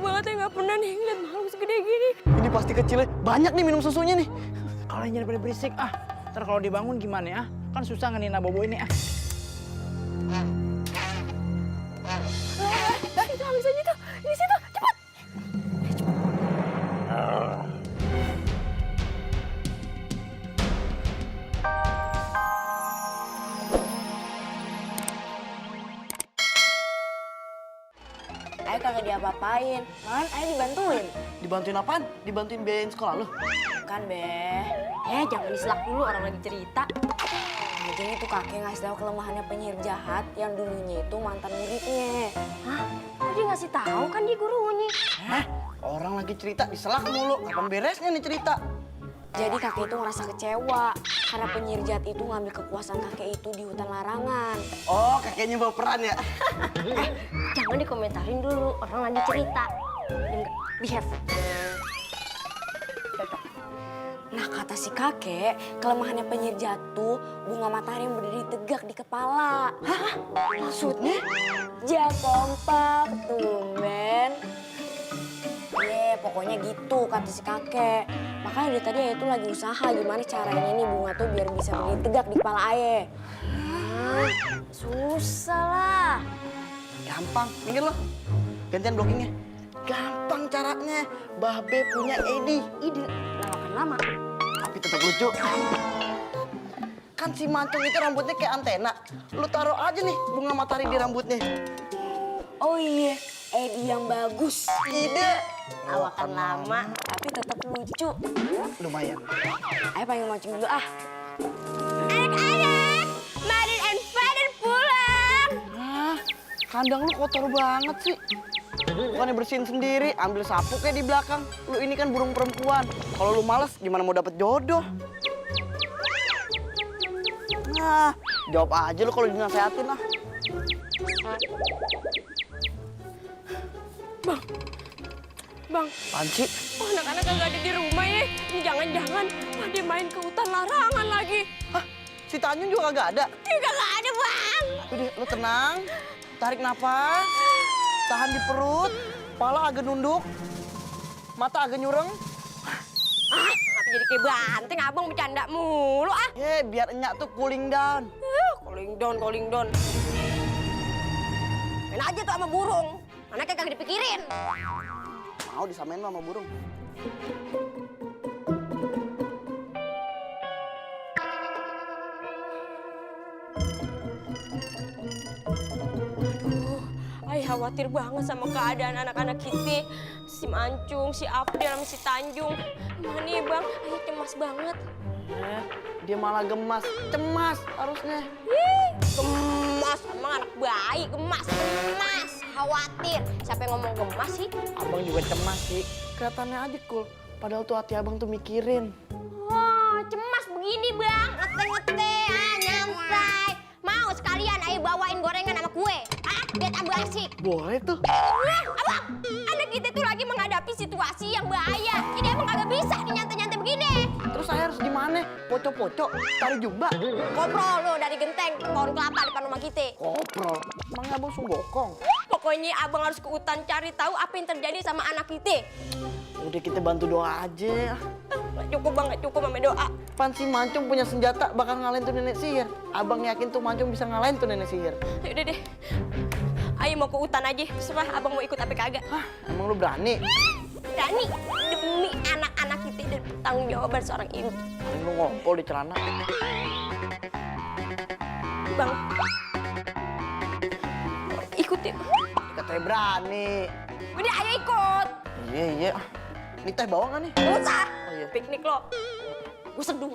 banget ya, nggak pernah nih ngeliat makhluk segede gini. Ini pasti kecilnya banyak nih minum susunya nih. Kalian jangan pada berisik Ntar kalau dibangun gimana ya? Kan susah ngenina bobo ini Itu Hamzanya tuh, di situ, cepat. Ayah kagak diapa-apain, malahan ayah dibantuin. Dibantuin apaan? Dibantuin biayain sekolah lo? Kan be, jangan diselak dulu orang lagi cerita. Jadi tuh kakek ngasih tahu kelemahannya penyihir jahat yang dulunya itu mantan muridnya. Hah? Kok dia ngasih tahu kan dia gurunya? Hah? Orang lagi cerita diselak mulu. Kapan beresnya nih cerita? Jadi kakek itu ngerasa kecewa karena penyihir jahat itu ngambil kekuasaan kakek itu di hutan larangan. Oh, kakeknya baperan ya? Jangan dikomentarin dulu, orang lagi cerita. Behave. Nah kata si kakek, kelemahannya penyihir jahat tuh bunga matahari yang berdiri tegak di kepala. Hah? Maksudnya? Ja kompak tuh, men. Pokoknya gitu kata si kakek. Makanya dari tadi Ayah itu lagi usaha gimana caranya nih bunga tuh biar bisa berdiri tegak di kepala Ayah. Susah lah. Gampang. Minggir lo. Gantian blockingnya. Gampang caranya. Babe punya ide. Lawakan lama. Tapi tetap lucu. Kan si mancung itu rambutnya kayak antena. Lu taruh aja nih bunga matahari di rambutnya. Oh iya, ide yang bagus. Ide. Lawakan lama, tapi tetap lucu. Lumayan. Ayah panggil mancung dulu Anak-anak, Mother and Father pulang. Kandang lu kotor banget sih. Bukannya bersihin sendiri, ambil sapu kayak di belakang. Lu ini kan burung perempuan. Kalau lu males, gimana mau dapet jodoh? Nah, jawab aja lu kalau dinasehatin lah. Bang, Apaan sih? anak-anak kagak ada di rumah ya. Ini jangan-jangan pada main ke hutan larangan lagi. Hah? Si Tanjung juga kagak ada? Kagak ada, Bang. Udah, lu tenang. Tarik nafas. Tahan di perut. Kepala agak nunduk. Mata agak nyureng. Kenapa jadi kayak banteng, abang bercanda mulu Biar enyak tuh cooling down. Calling down. Main aja tuh sama burung. Anaknya kagak dipikirin. Mau disamain lo sama burung. Ayah khawatir banget sama keadaan anak-anak kita. Si Mancung, si Abdel, sama si Tanjung. Mana ya Bang? Ayah cemas banget. Dia malah gemas. Cemas harusnya. Gemas, emang anak bayi gemas. Khawatir. Siapa yang ngomong gemas sih? Abang juga cemas sih. Kelihatannya aja cool. Padahal tuh hati abang tuh mikirin. Oh, cemas begini Bang. Ngete-ngete, nyantai. Mau sekalian ayah bawain gorengan sama kue? Biar tambah asik. Boleh tuh. Abang, anak kita tuh lagi menghadapi situasi yang bahaya. Ini emang kagak bisa nyantai-nyantai begini. Terus saya harus gimana? Pocok-pocok, tarik jumba. Koprol lo dari genteng pohon kelapa depan rumah kita. Koprol. Emangnya abang sunggokong? Pokoknya abang harus ke hutan cari tahu apa yang terjadi sama anak kita. Udah kita bantu doa aja. Nggak cukup Bang, nggak cukup sama doa. Pan si Mancung punya senjata bakal ngalahin tuh nenek sihir. Abang yakin tuh Mancung bisa ngalahin tuh nenek sihir. Yaudah deh. Ayo mau ke hutan aja. Serah abang mau ikut apa kagak. Hah, emang lu berani? Berani demi anak-anak kita dan tanggung jawaban seorang ibu. Lu ngompol di celana. Bang, ikut ya. Katanya berani. Udah ayo ikut. Iya. Ini teh bawa nggak nih? Usah. Oh iya. Piknik lo. Gue seduh.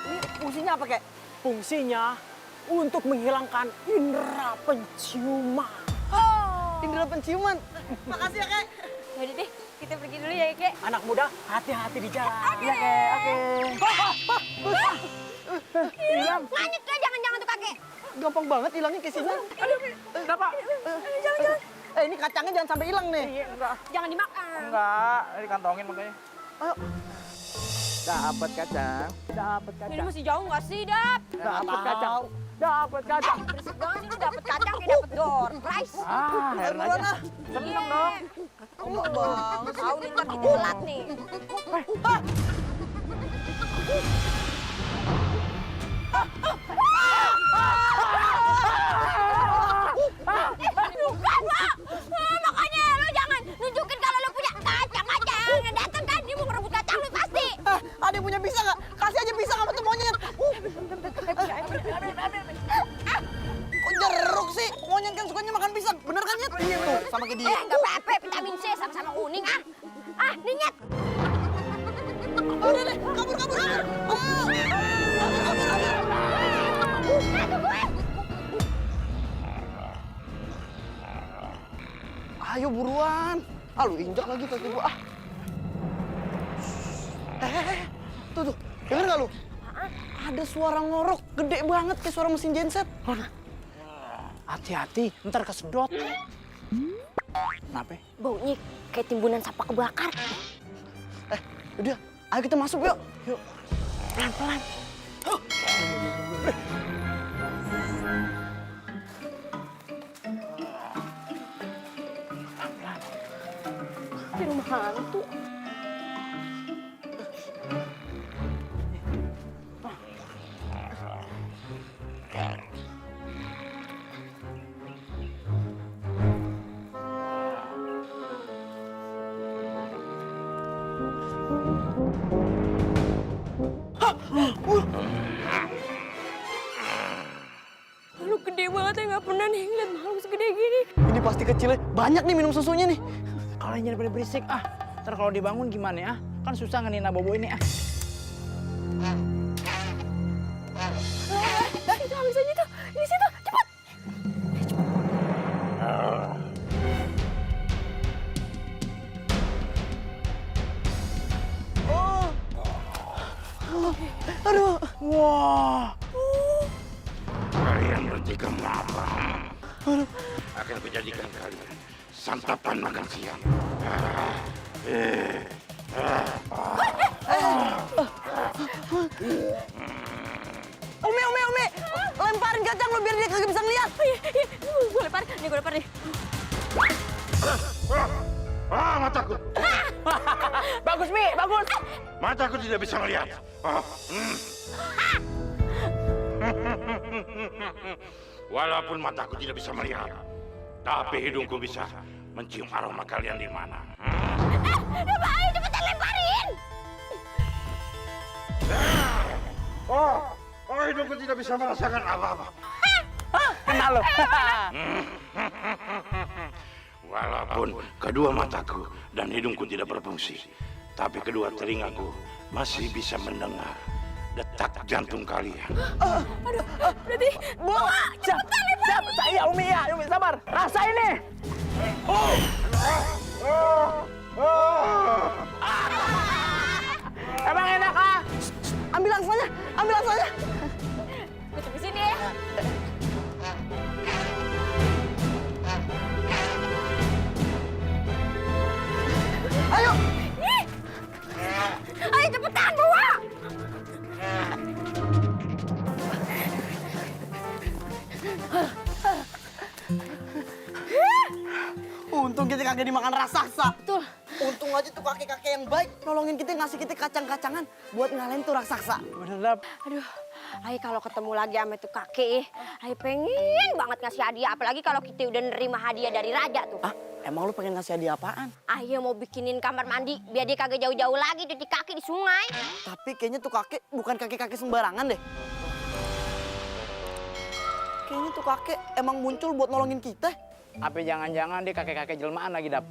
Ini fungsinya apa, Kek? Fungsinya untuk menghilangkan indera penciuman. Indra penciuman. Makasih ya, Kek. Yaudah deh, kita pergi dulu ya, Kek. Anak muda, hati-hati di jalan. Iya, Kek. Oke. Hilang. Nganyut lah, jangan tuh kakek. Gampang banget hilangnya ke sini. Enggak, Pak. Jangan. Ini kacangnya jangan sampai hilang nih. Iya, enggak. Jangan dimakan. Enggak, dikantongin makanya. Ayo. Dapat kacang. Dapat Ini kacang. masih jauh nggak sih, Dap? Dapat kacang. Dapat kacang. Berisik banget sih lu dapet kacang kayak dapet door prize. Ah, heran aja. Seneng dong. Enggak bang, tahu nih ntar kita telat nih. Bukan, Pak. Makanya lu jangan nunjukin kalau lu punya kacang aja. Datang kan dia mau ngerebut kacang lu pasti. Ada yang punya bisa nggak? Kasih aja bisa sama tuh monyet. Kok jeruk sih? Monyet kan sukanya makan pisang. Bener kan, Nyet? Iya, tuh, sama kayak dia. Enggak apa-apa, vitamin C sama-sama kuning ah. Ah, nih Nyet. Udah deh, kabur. Tunggu gue. Ayo buruan. Ah, lu injak lagi kaki gua. Ah. Tuh. Dengar nggak lu? Ada suara ngorok gede banget kayak suara mesin genset. Hati-hati, ntar kesedot. Kenapa? Baunya kayak timbunan sampah kebakar. Udah, ayo kita masuk yuk. Yuk, pelan-pelan. Di rumah hantu. Lu gede banget ya, nggak pernah nih ngeliat makhluk segede gini. Ini pasti kecilnya. Banyak nih minum susunya nih. Kalau jangan pada berisik, ntar kalau dibangun gimana ya? Kan susah ngenina bobo ini, Itu amisannya tuh, di situ, cepat. Aduh. Wah, Kalian bertiga apa? Akan kujadikan kalian santapan makan siang. Umi. Lemparin kacang lu biar dia kagak bisa ngeliat. Iya, gue lempar, nih gue lempar nih. Mataku! bagus Mi, bagus. Mataku tidak bisa melihat. Walaupun mataku tidak bisa melihat, tapi hidungku bisa mencium aroma kalian di mana. Ayo cepetan lemparin. Hidungku tidak bisa merasakan apa-apa. Kena lo. Walaupun kedua mataku dan hidungku tidak berfungsi, tapi kedua telingaku masih bisa mendengar detak jantung kalian. Berarti, Siap. Saya Umi ya, Umi sabar. Rasa ini. Emang enak Ambil langsanya. gue tunggu sini ya. Ayo. Ayo cepetan bawa. Untung kita kagak dimakan raksasa. Betul. Untung aja tuh kakek-kakek yang baik nolongin kita, ngasih kita kacang-kacangan buat ngalahin tuh raksasa. Bener Dap. Aduh, Ayo kalau ketemu lagi sama tuh kakek, Ayo pengen banget ngasih hadiah. Apalagi kalau kita udah nerima hadiah dari raja tuh. Ah, emang lu pengen ngasih hadiah apaan? Ayo mau bikinin kamar mandi biar dia kagak jauh-jauh lagi cuci kaki di sungai. Tapi kayaknya tuh kakek bukan kakek-kakek sembarangan deh. Kayaknya tuh kakek emang muncul buat nolongin kita. Tapi jangan-jangan dia kakek-kakek jelmaan lagi, Dap.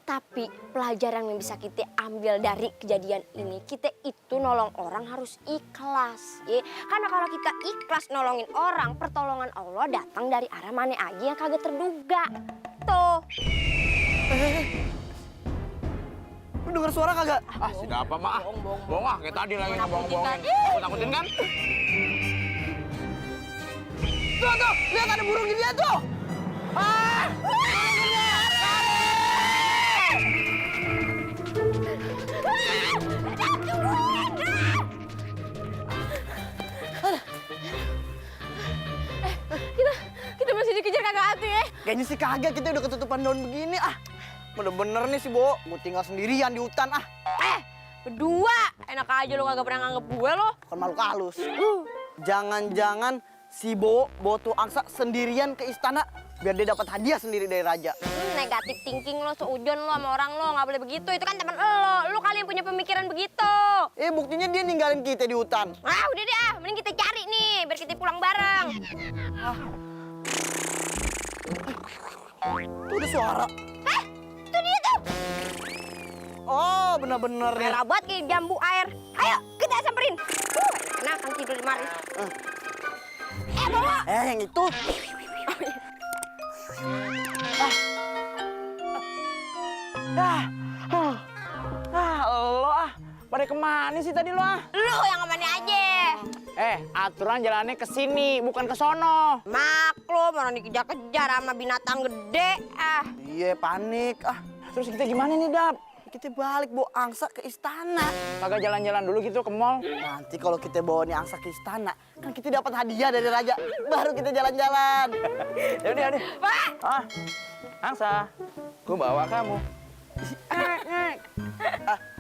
Tapi pelajaran yang bisa kita ambil dari kejadian ini, kita itu nolong orang harus ikhlas, ya. Karena kalau kita ikhlas nolongin orang, pertolongan Allah datang dari arah mana aja yang kagak terduga. Tuh. Lu denger suara kagak? Sudah apa, Mak? Bohong kayak tadi lagi Nakutin kan? Takutin kan? Tuh, lihat ada burung di dia tuh. Kayaknya sih kagak, kita udah ketutupan daun begini ah. Bener-bener nih si Bo, mau tinggal sendirian di hutan ah. Berdua, enak aja lo kagak pernah nganggep gue lo. Kan malu halus. Jangan-jangan si Bo bawa tuh angsa sendirian ke istana biar dia dapat hadiah sendiri dari raja. Negatif thinking lo, seujon lo sama orang lo, nggak boleh begitu. Itu kan teman lo kali yang punya pemikiran begitu. Buktinya dia ninggalin kita di hutan. Ah, udah deh, mending kita cari nih, biar kita pulang bareng. Tuh ada suara. Itu dia tuh. Oh, bener-bener nih. Merah banget kayak jambu air. Ayo, kita samperin. Enak kan tidur di mari. Bawa. Yang itu. Lo pada kemana sih tadi lo ah? Lu yang kemana aja. Aturan jalannya ke sini, bukan ke sono. Maklum, orang dikejar-kejar sama binatang gede. Iya, panik ah. Terus kita gimana nih, Dap? Kita balik bawa angsa ke istana. Kagak jalan-jalan dulu gitu ke mall? Nanti kalau kita bawa nih angsa ke istana, kan kita dapat hadiah dari raja. Baru kita jalan-jalan. Yaudah. Pak! Angsa, gue bawa kamu.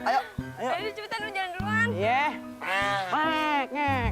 Ayo. Ayo cepetan lu jalan duluan. Iya. Ngek.